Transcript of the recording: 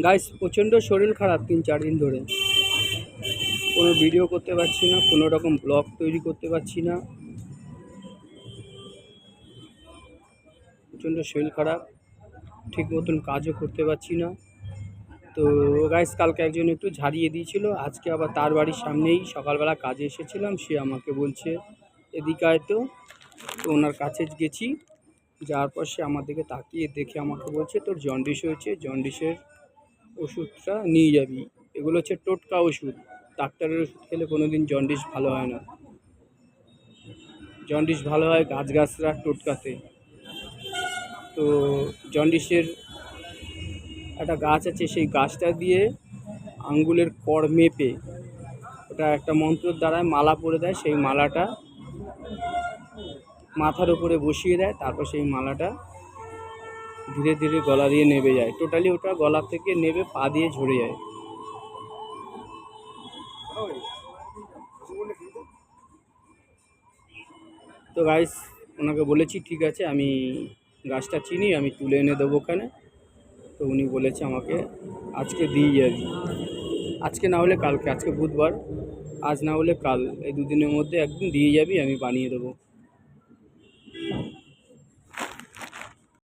Guys প্রচণ্ড শরীর খারাপ 3-4 দিন ধরে। কোনো ভিডিও করতে পারছি না, কোনো রকম ব্লগ তৈরি করতে পারছি না। প্রচণ্ড শরীর খারাপ, ঠিক মতন কাজও করতে পারছি না। তো গাইস কালকে একজন একটু ঝাড়িয়ে দিয়েছিল, আজকে আবার তার বাড়ির সামনেই সকালবেলা কাজে এসেছিলাম। সে আমাকে বলছে এদিকে আয় তো ওনার কাছে গেছি, যাওয়ার পর সে আমার দিকে তাকিয়ে দেখে আমাকে বলছে তোর জন্ডিস হয়েছে, জন্ডিসের ওষুধটা নিয়ে যাবি। এগুলো হচ্ছে টোটকা ওষুধ, ডাক্তারের ওষুধ খেলে কোনো দিন জন্ডিস ভালো হয় না। জন্ডিস ভালো হয় গাছগাছরা টোটকাতে। তো জন্ডিসের একটা গাছ আছে, সেই গাছটা দিয়ে আঙ্গুলের কড় মেপে ওটা একটা মন্ত্রর দ্বারা মালা পরে দেয়, সেই মালাটা মাথার উপরে বসিয়ে দেয়, তারপর সেই মালাটা ধীরে ধীরে গলা দিয়ে নেবে যায়, টোটালি ওটা গলা থেকে নেবে পা দিয়ে ঝরে যায়। তো গাইস ওনাকে বলেছি ঠিক আছে, আমি গাছটা চিনি, আমি তুলে এনে দেবো ওখানে। তো উনি বলেছে আমাকে আজকে দিয়ে যাবি, আজকে না হলে কালকে, আজকে বুধবার, আজ না হলে কাল, এই দুদিনের মধ্যে একদিন দিয়ে যাবি, আমি বানিয়ে দেবো।